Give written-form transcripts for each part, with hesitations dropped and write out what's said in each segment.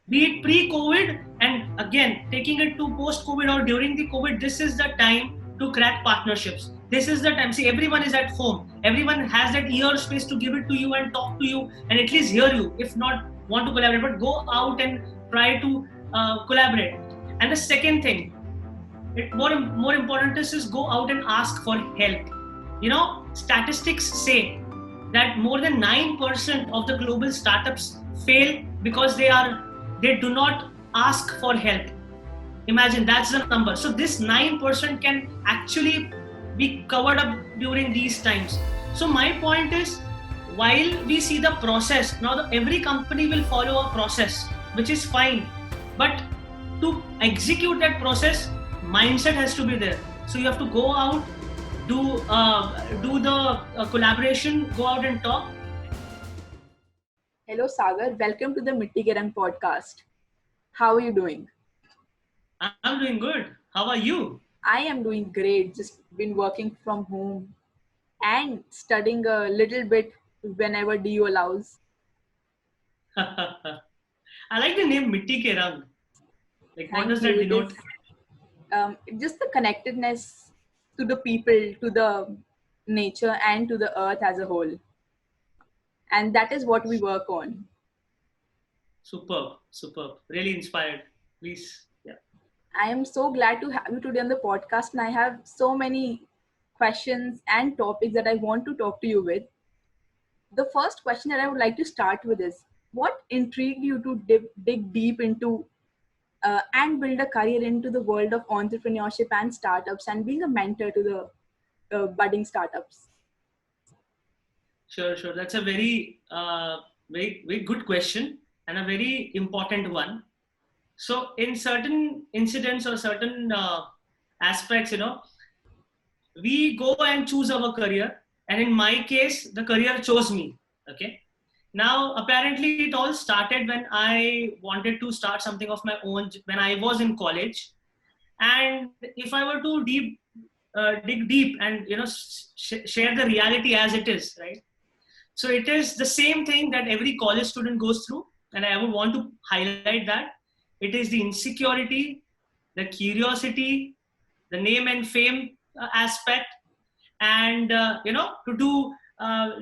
be it pre-COVID and again taking it to post-COVID or during the COVID. This is the time to crack partnerships. This is the time. See, everyone is at home. Everyone has that ear space to give it to you and talk to you and at least hear you. If not want to collaborate, but go out and try to collaborate. And the second thing, more important is go out and ask for help. Statistics say that more than 9% of the global startups fail because they do not ask for help. Imagine, that's the number. So this 9% can actually be covered up during these times. So my point is, while we see the process, now every company will follow a process, which is fine. But to execute that process, mindset has to be there. So you have to go out, do the collaboration, go out and talk. Hello Sagar, welcome to the Mitti Ke Rang podcast. How are you doing? I'm doing good. How are you? I am doing great. Just been working from home and studying a little bit whenever DU allows. I like the name Mitti Ke Rang. Like, what does Thank that you. denote? Just the connectedness to the people, to the nature, and to the earth as a whole. And that is what we work on. Superb. Really inspired. Please, yeah. I am so glad to have you today on the podcast, and I have so many questions and topics that I want to talk to you with. The first question that I would like to start with is, what intrigued you to dig deep into and build a career into the world of entrepreneurship and startups and being a mentor to the budding startups? Sure. That's a very, very good question and a very important one. So, in certain incidents or certain aspects, we go and choose our career. And in my case, the career chose me. Okay. Now, apparently, it all started when I wanted to start something of my own when I was in college. And if I were to dig deep and share the reality as it is, right? So it is the same thing that every college student goes through, and I would want to highlight that it is the insecurity, the curiosity, the name and fame aspect, and to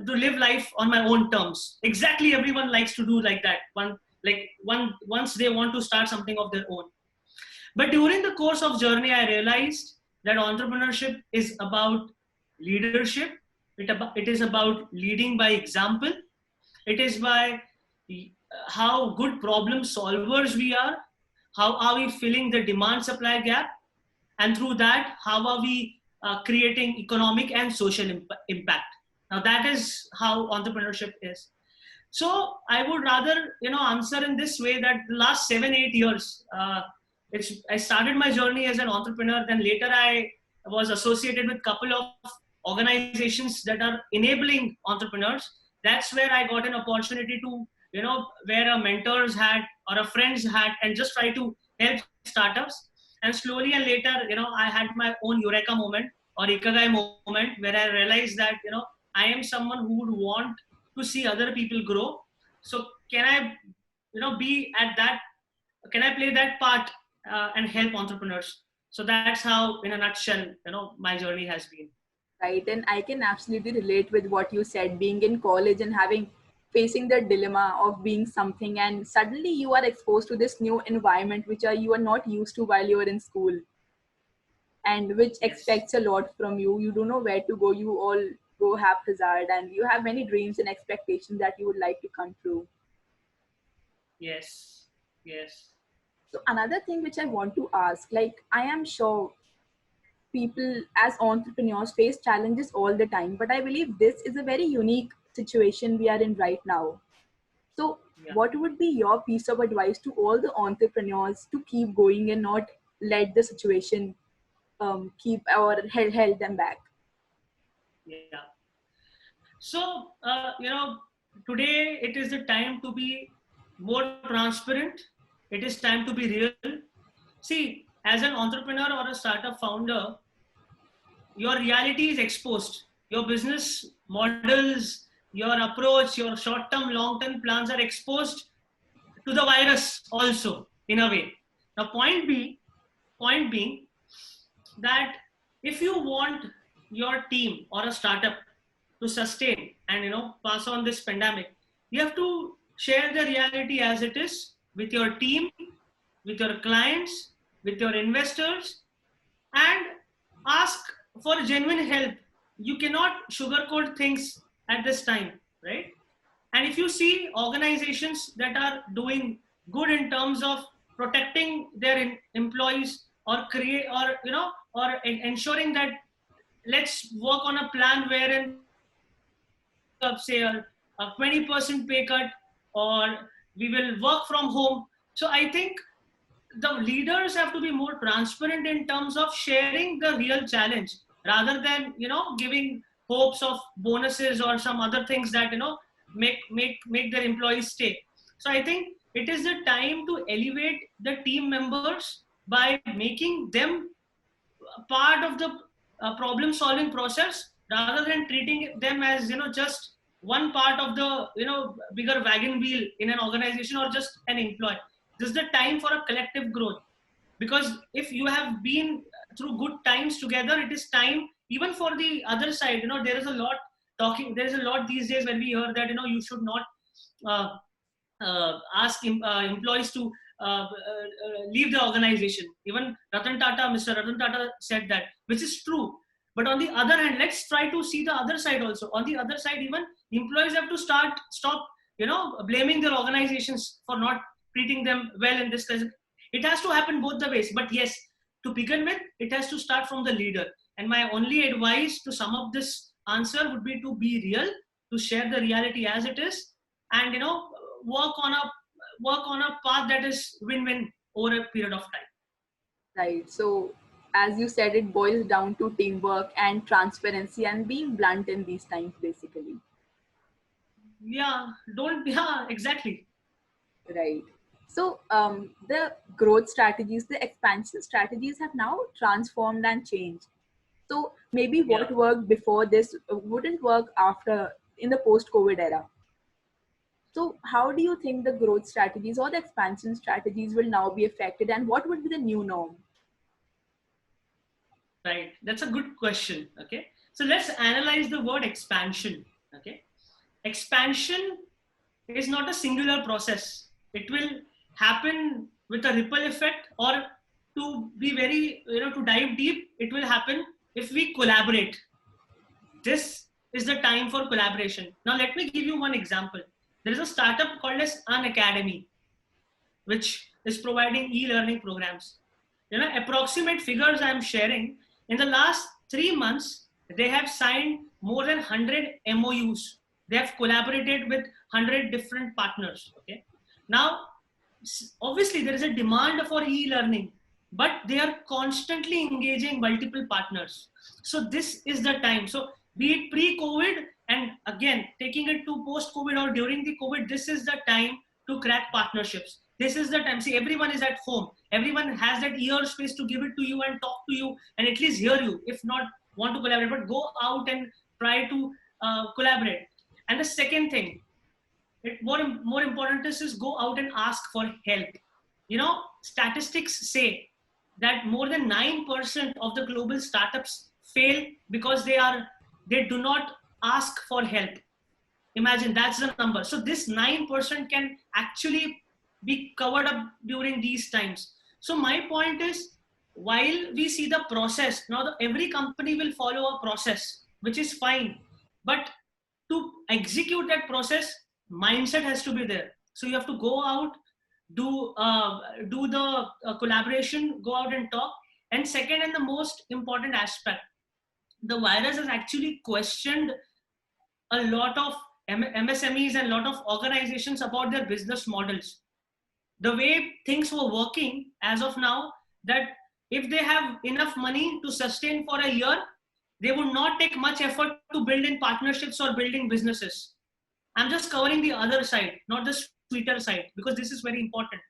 live life on my own terms. Exactly, everyone likes to do like that. Once they want to start something of their own. But during the course of journey, I realized that entrepreneurship is about leadership. It is about leading by example. It is by how good problem solvers we are. How are we filling the demand supply gap? And through that, how are we creating economic and social impact? Now that is how entrepreneurship is. So I would rather answer in this way that the last 7-8 years, I started my journey as an entrepreneur. Then later I was associated with a couple of organizations that are enabling entrepreneurs. That's where I got an opportunity to wear a mentor's hat or a friend's hat and just try to help startups. And slowly and later, I had my own eureka moment or ikagai moment where I realized that I am someone who would want to see other people grow. So can I be at that, can I play that part and help entrepreneurs? So that's how, in a nutshell, my journey has been. Right, and I can absolutely relate with what you said, being in college and facing the dilemma of being something, and suddenly you are exposed to this new environment which you are not used to while you are in school, and which expects a lot from you. You don't know where to go. You all go haphazard, and you have many dreams and expectations that you would like to come true. Yes. So another thing which I want to ask, like, I am sure people as entrepreneurs face challenges all the time, but I believe this is a very unique situation we are in right now. So what would be your piece of advice to all the entrepreneurs to keep going and not let the situation keep or held them back? Yeah. So, today it is the time to be more transparent. It is time to be real. See, as an entrepreneur or a startup founder, your reality is exposed. Your business models, your approach, your short-term, long-term plans are exposed to the virus also in a way. The point being that if you want your team or a startup to sustain and pass on this pandemic, you have to share the reality as it is with your team, with your clients, with your investors, and ask for genuine help. You cannot sugarcoat things at this time, right? And if you see organizations that are doing good in terms of protecting their employees or create or or ensuring that let's work on a plan wherein say a 20% pay cut, or we will work from home. So I think the leaders have to be more transparent in terms of sharing the real challenge rather than giving hopes of bonuses or some other things that make their employees stay. So I think it is the time to elevate the team members by making them part of the problem solving process rather than treating them as just one part of the bigger wagon wheel in an organization or just an employee. This is the time for a collective growth, because if you have been through good times together, it is time even for the other side. There is a lot these days when we hear that you should not uh, ask employees to leave the organization. Even Mr. Ratan Tata said that, which is true. But on the other hand, let's try to see the other side also. On the other side, even employees have to stop, blaming their organizations for not treating them well in this case. It has to happen both the ways. But yes, to begin with, it has to start from the leader. And my only advice to sum up this answer would be to be real, to share the reality as it is, and work on a path that is win-win over a period of time. Right. So, as you said, it boils down to teamwork and transparency and being blunt in these times, basically. Yeah, exactly. Right. So, the growth strategies, the expansion strategies have now transformed and changed. So, maybe what Yeah. worked before this wouldn't work after in the post-COVID era. So, how do you think the growth strategies or the expansion strategies will now be affected, and what would be the new norm? Right. That's a good question. Okay. So let's analyze the word expansion. Okay. Expansion is not a singular process. It will happen with a ripple effect, or to be very, to dive deep, it will happen if we collaborate. This is the time for collaboration. Now, let me give you one example. There is a startup called as An Academy, which is providing e-learning programs. Approximate figures I'm sharing, in the last 3 months, they have signed more than 100 MOUs. They have collaborated with 100 different partners. Okay. Now, obviously, there is a demand for e-learning, but they are constantly engaging multiple partners. So this is the time. So be it pre-COVID and again taking it to post-COVID or during the COVID, this is the time to crack partnerships. This is the time. See, everyone is at home. Everyone has that ear space to give it to you and talk to you and at least hear you. If not want to collaborate, but go out and try to collaborate. And the second thing, more important is go out and ask for help. Statistics say that more than 9% of the global startups fail because they do not ask for help. Imagine, that's the number. So this 9% can actually be covered up during these times. So my point is, while we see the process now, every company will follow a process, which is fine, but to execute that process, mindset has to be there. So you have to go out, do the collaboration, go out and talk. And second, and the most important aspect, the virus has actually questioned a lot of MSMEs and a lot of organizations about their business models. The way things were working as of now, that if they have enough money to sustain for a year, they would not take much effort to build in partnerships or building businesses. I'm just covering the other side, not the sweeter side, because this is very important.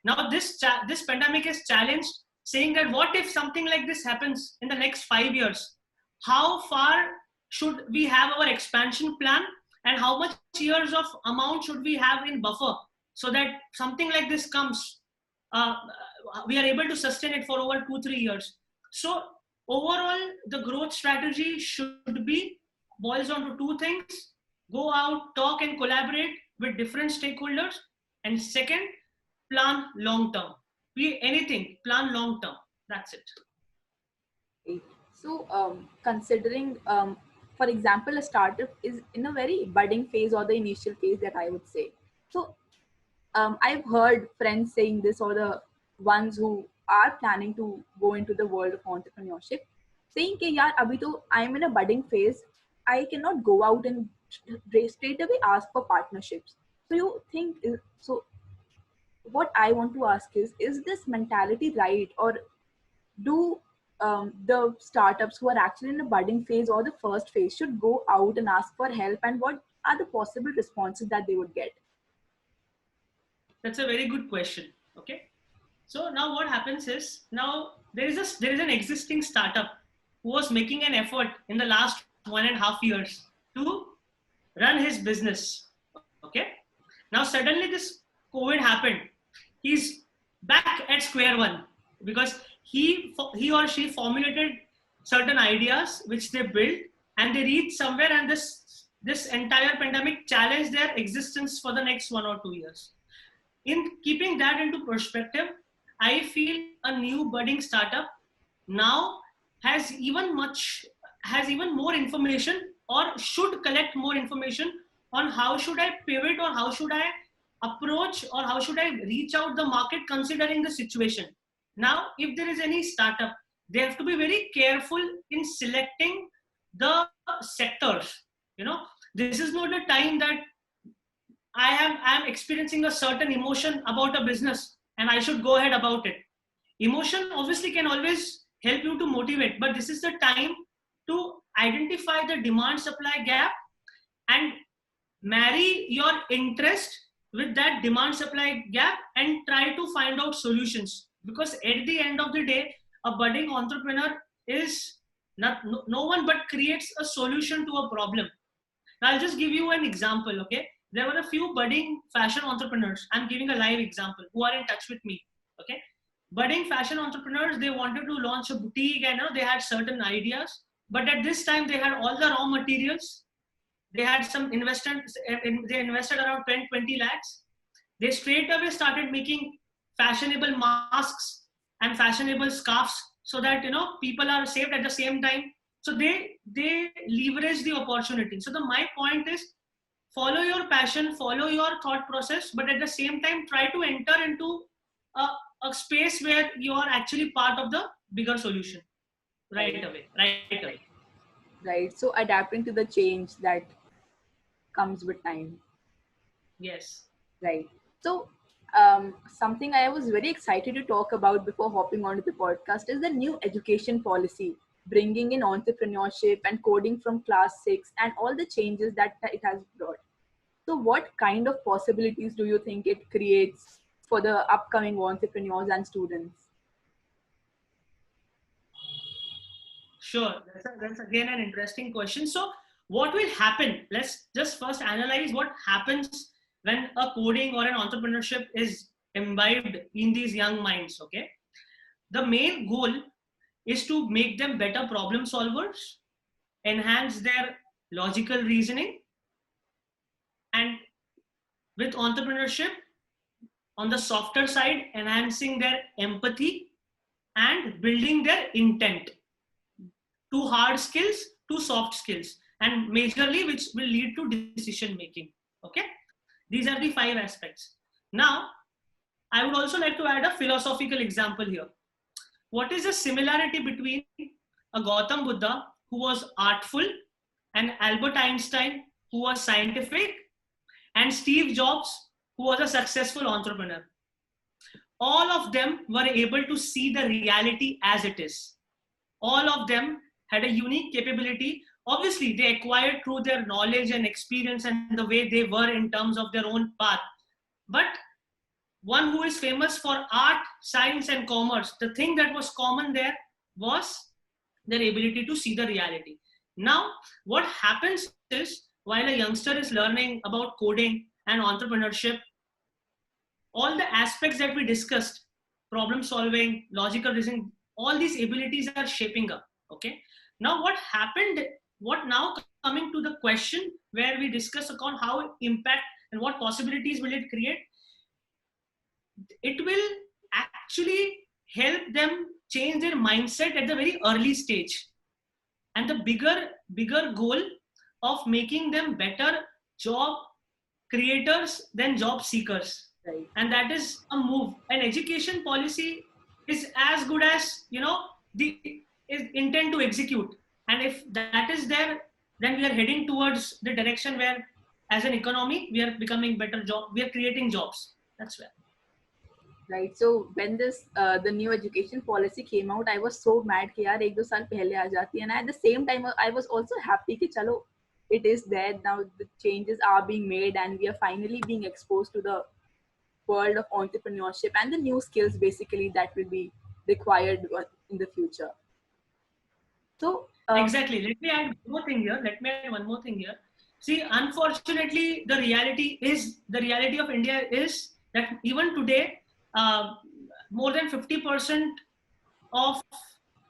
Now, this pandemic is challenged, saying that what if something like this happens in the next 5 years? How far should we have our expansion plan, and how much years of amount should we have in buffer so that something like this comes, uh, we are able to sustain it for over 2-3 years. So overall, the growth strategy should be boils down to two things: go out, talk and collaborate with different stakeholders, and second, plan long term. Be anything, plan long term. That's it. Right. So, considering, for example, a startup is in a very budding phase or the initial phase that I would say. So, I've heard friends saying this, or the ones who are planning to go into the world of entrepreneurship, saying कि यार अभी तो I'm in a budding phase, I cannot go out and straight away ask for partnerships. So you think so? What I want to ask is this mentality right, or do the startups who are actually in the budding phase or the first phase should go out and ask for help, and what are the possible responses that they would get? That's a very good question. Okay. So now what happens is, now there is an existing startup who was making an effort in the last 1.5 years to run his business. Okay. Now suddenly this COVID happened. He's back at square one because he or she formulated certain ideas which they built, and they reached somewhere, and this entire pandemic challenged their existence for the next 1 or 2 years. In keeping that into perspective, I feel a new budding startup now has even more information, or should collect more information on how should I pivot, or how should I approach, or how should I reach out the market considering the situation. Now, if there is any startup, they have to be very careful in selecting the sectors. You know, this is not a time that I am experiencing a certain emotion about a business and I should go ahead about it. Emotion obviously can always help you to motivate, but this is the time to identify the demand supply gap and marry your interest with that demand supply gap and try to find out solutions. Because at the end of the day, a budding entrepreneur is no one but creates a solution to a problem. Now, I'll just give you an example, okay? There were a few budding fashion entrepreneurs. I'm giving a live example who are in touch with me, okay? Budding fashion entrepreneurs, they wanted to launch a boutique, and they had certain ideas. But at this time, they had all the raw materials. They had some investments. They invested around 10, 20 lakhs. They straight away started making fashionable masks and fashionable scarves so that people are saved at the same time. So they leverage the opportunity. So my point is, follow your passion, follow your thought process, but at the same time try to enter into a space where you are actually part of the bigger solution right away. Right. So adapting to the change that comes with time. Yes. Right. So something I was very excited to talk about before hopping onto the podcast is the new education policy, bringing in entrepreneurship and coding from class 6 and all the changes that it has brought. So what kind of possibilities do you think it creates for the upcoming entrepreneurs and students? Sure. That's again an interesting question. So what will happen? Let's just first analyze what happens when a coding or an entrepreneurship is imbibed in these young minds. Okay. The main goal is to make them better problem solvers, enhance their logical reasoning, and with entrepreneurship, on the softer side, enhancing their empathy and building their intent. Two hard skills, two soft skills, and majorly which will lead to decision making. Okay, these are the 5 aspects. Now, I would also like to add a philosophical example here. What is the similarity between a Gautam Buddha who was artful, and Albert Einstein who was scientific, and Steve Jobs who was a successful entrepreneur? All of them were able to see the reality as it is. All of them had a unique capability. Obviously, they acquired through their knowledge and experience and the way they were in terms of their own path. But one who is famous for art, science, and commerce, the thing that was common there was their ability to see the reality. Now, what happens is, while a youngster is learning about coding and entrepreneurship, all the aspects that we discussed, problem solving, logical reasoning, all these abilities are shaping up. Okay. Now what happened, what now coming to the question where we discuss upon how impact and what possibilities will it create, it will actually help them change their mindset at the very early stage. And the bigger goal of making them better job creators than job seekers. Right. And that is a move. An education policy is as good as, the is intent to execute. And if that is there, then we are heading towards the direction where, as an economy, we are becoming better job. We are creating jobs. That's where. Right. So when this the new education policy came out, I was so mad कि यार एक दो साल पहले आ जाती है. And at the same time, I was also happy कि चलो, it is there now. The changes are being made, and we are finally being exposed to the world of entrepreneurship and the new skills basically that will be required in the future. So Exactly. Let me add one more thing here. See, unfortunately, the reality of India is that even today, more than 50% of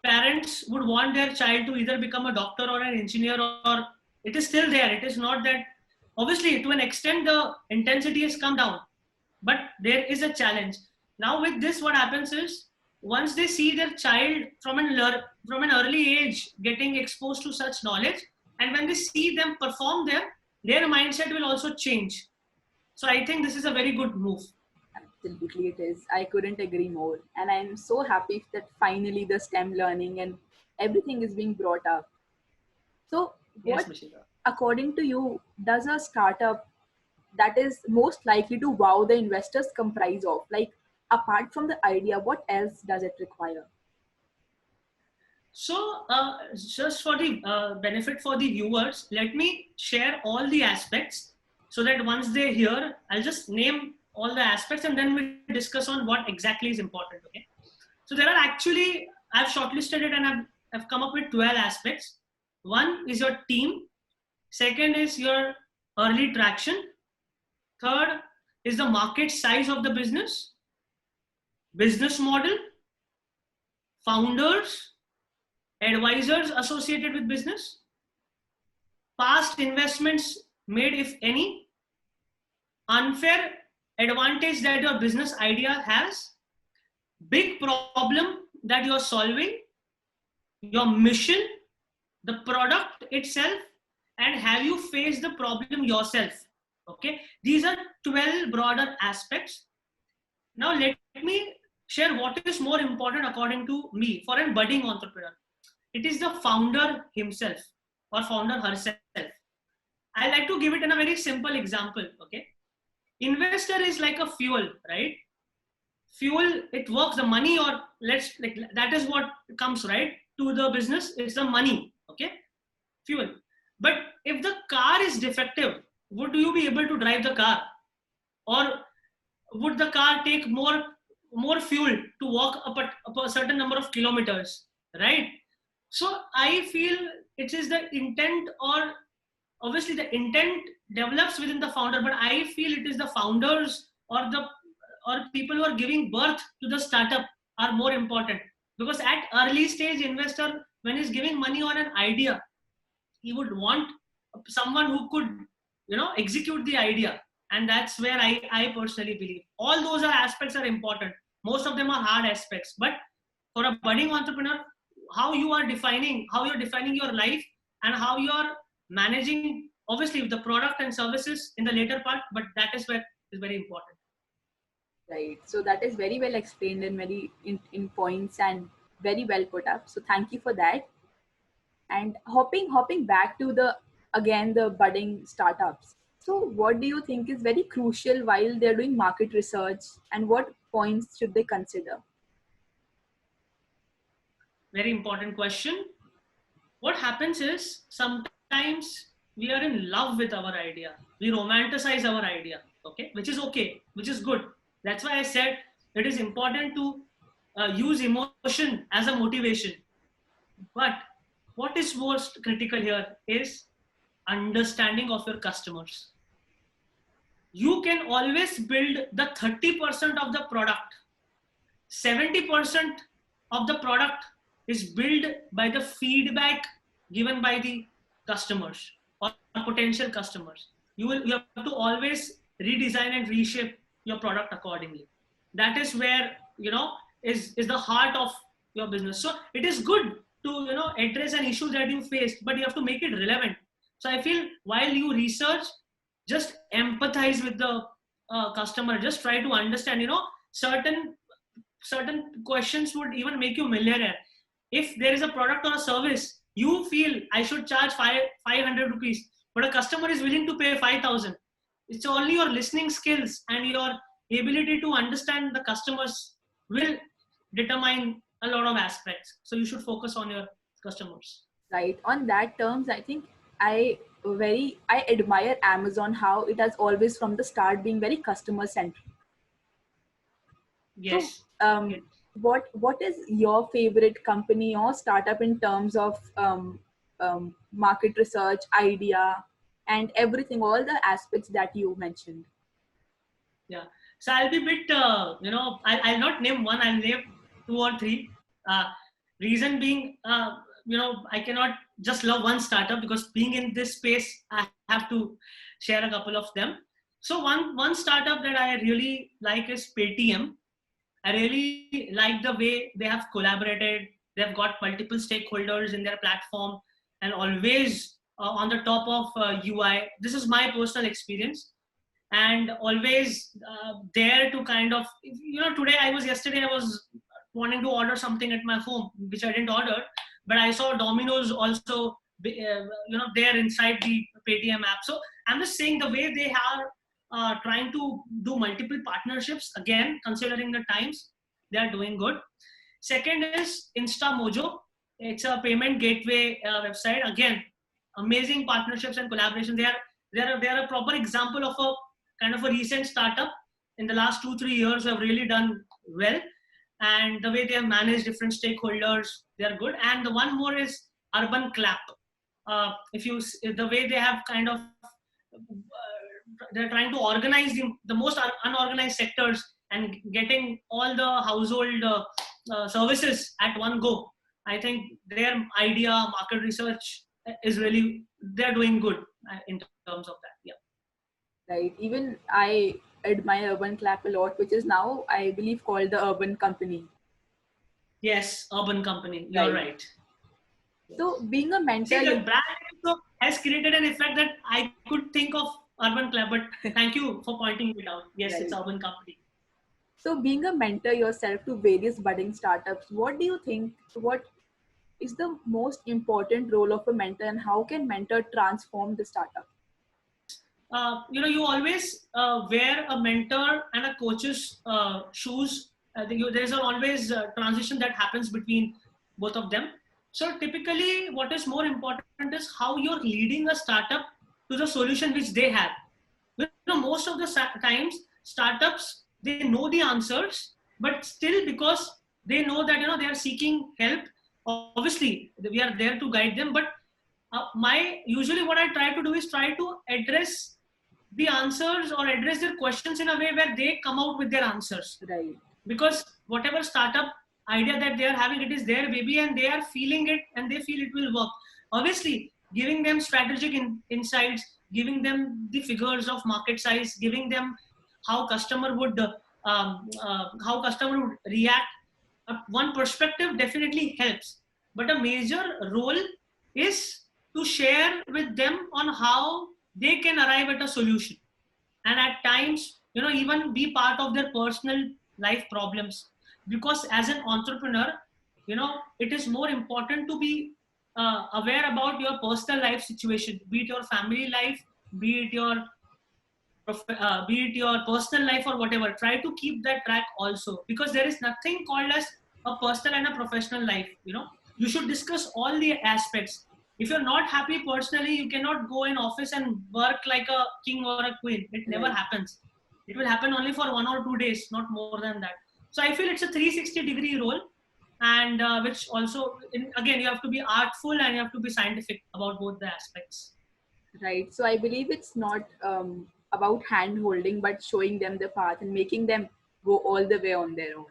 parents would want their child to either become a doctor or an engineer, or it is still there. It is not that, obviously, to an extent, the intensity has come down, but there is a challenge. Now with this, what happens is, once they see their child from an early age getting exposed to such knowledge, and when they see them perform there, their mindset will also change. So I think this is a very good move. absolutely, it is. I couldn't agree more. And I'm so happy that finally the STEM learning and everything is being brought up. So, Yes, what, Mishika. according to you, does a startup that is most likely to wow the investors comprise of? Like, apart from the idea, what else does it require? So, just for the benefit for the viewers, let me share all the aspects so that once they hear, I'll just name all the aspects and then we discuss on what exactly is important. Okay. So there are actually, I've shortlisted it and I've come up with 12 aspects. One is your team. Second is your early traction. Third is the market size of the business model, founders, advisors associated with business, past investments made, if any, unfair advantage that your business idea has, big problem that you're solving, your mission, the product itself, and have you faced the problem yourself. Okay, these are 12 broader aspects. Now let me share what is more important according to me for a budding entrepreneur. It is the founder himself or founder herself. I like to give it in a very simple example. Okay, investor is like a fuel, right? Fuel, it works, the money, or let's like that is what comes right to the business. It's the money. Okay, fuel. But if the car is defective, would you be able to drive the car, or would the car take more fuel to walk up a certain number of kilometers, right? So I feel it is the intent, or obviously the intent develops within the founder, but I feel it is the founders or people who are giving birth to the startup are more important, because at early stage investor, when he's giving money on an idea, he would want someone who could execute the idea. And that's where I personally believe all those aspects are important. Most of them are hard aspects, but for a budding entrepreneur, how you're defining your life and how you're managing, obviously, the product and services in the later part, but that is where is very important. Right. So that is very well explained and very in points and very well put up. So thank you for that. And hopping back to the budding startups. So what do you think is very crucial while they're doing market research, and what points should they consider? Very important question. What happens is sometimes we are in love with our idea. We romanticize our idea, okay, which is good. That's why I said it is important to use emotion as a motivation. But what is most critical here is understanding of your customers. you can always build the 30% of the product. 70% of the product is built by the feedback given by the customers or potential customers. You have to always redesign and reshape your product accordingly. That is where, is the heart of your business. So it is good to, address an issue that you faced, but you have to make it relevant. So I feel while you research, just empathize with the customer. Just try to understand, certain questions would even make you millionaire. If there is a product or a service you feel I should charge 500 rupees, but a customer is willing to pay 5,000, it's only your listening skills and your ability to understand the customers will determine a lot of aspects. So you should focus on your customers. Right. On that terms, I think I admire Amazon, how it has always from the start been very customer centric. Yes. So Yes. what is your favorite company or startup in terms of market research, idea, and everything, all the aspects that you mentioned? Yeah. So I'll be a bit, I'll not name one, I'll name two or three. Reason being, I cannot just love one startup, because being in this space, I have to share a couple of them. So one startup that I really like is Paytm. I really like the way they have collaborated. They've got multiple stakeholders in their platform and always on the top of UI. This is my personal experience, and always there to kind of, yesterday I was wanting to order something at my home, which I didn't order, but I saw Domino's also, there inside the Paytm app. So I'm just saying the way they are trying to do multiple partnerships, again, considering the times, they are doing good. Second is InstaMojo. It's a payment gateway website. Again, amazing partnerships and collaboration. They are a proper example of a kind of a recent startup in the last 2-3 years who have really done well. And the way they have managed different stakeholders, they are good. And the one more is Urban Clap. The way they have kind of, they're trying to organize the most unorganized sectors and getting all the household services at one go. I think their idea, market research is really, they're doing good in terms of that. Yeah. Right. Even I admire Urban Clap a lot, which is now, I believe, called the Urban Company. Yes, Urban Company. You're right. So being a mentor, see, the brand has created an effect that I could think of Urban Club, but thank you for pointing it out. Yes, right. It's Urban Company. So being a mentor yourself to various budding startups, what do you think, what is the most important role of a mentor, and how can mentor transform the startup? You always wear a mentor and a coach's shoes. There's always a transition that happens between both of them. So typically what is more important is how you're leading a startup to the solution which they have. Most of the times startups, they know the answers, but still, because they know that, they are seeking help, obviously we are there to guide them. But usually what I try to do is try to address the answers or address their questions in a way where they come out with their answers. Right. Because whatever startup idea that they are having, it is their baby and they are feeling it and they feel it will work. Obviously, giving them strategic insights, giving them the figures of market size, giving them how customer would react. One perspective definitely helps, but a major role is to share with them on how they can arrive at a solution, and at times, even be part of their personal life problems. Because as an entrepreneur, it is more important to be aware about your personal life situation, be it your family life, be it your personal life or whatever. Try to keep that track also, because there is nothing called as a personal and a professional life. You should discuss all the aspects. If you're not happy personally, you cannot go in office and work like a king or a queen. It never happens. It will happen only for 1 or 2 days, not more than that. So I feel it's a 360-degree role, and which also, again, you have to be artful and you have to be scientific about both the aspects. Right. So I believe it's not about hand holding, but showing them the path and making them go all the way on their own.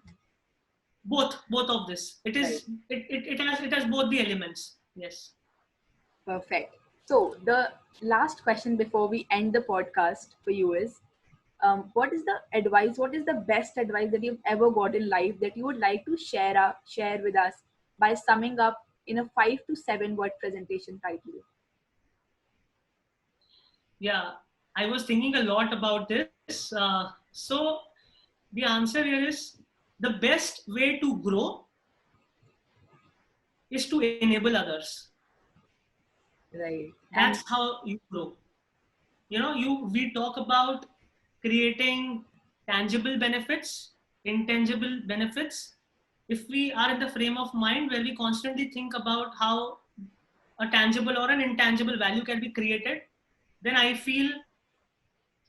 Both of this. It Right. is it has both the elements. Yes. Perfect. So the last question before we end the podcast for you is, what is the advice? What is the best advice that you've ever got in life that you would like to share with us by summing up in a 5 to 7 word presentation title? Yeah, I was thinking a lot about this. So the answer here is, the best way to grow is to enable others. Right. And That's how you grow. We talk about creating tangible benefits, intangible benefits. If we are in the frame of mind where we constantly think about how a tangible or an intangible value can be created, then I feel,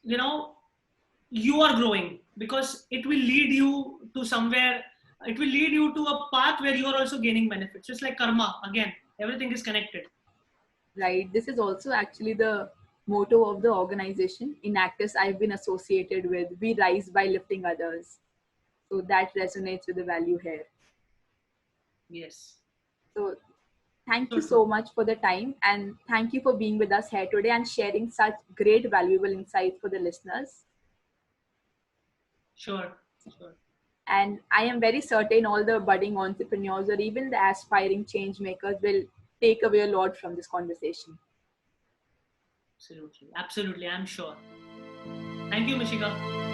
you know you are growing, because it will lead you to somewhere. It will lead you to a path where you are also gaining benefits. It's like karma again. Everything is connected. right, this is also actually the motto of the organization in Actus I've been associated with. We rise by lifting others. So that resonates with the value here. Yes. So thank So you so true. much for the time, and thank you for being with us here today and sharing such great, valuable insights for the listeners. Sure. Sure. And I am very certain all the budding entrepreneurs or even the aspiring change makers will take away a lot from this conversation. Absolutely. Absolutely. I'm sure. Thank you, Mishika.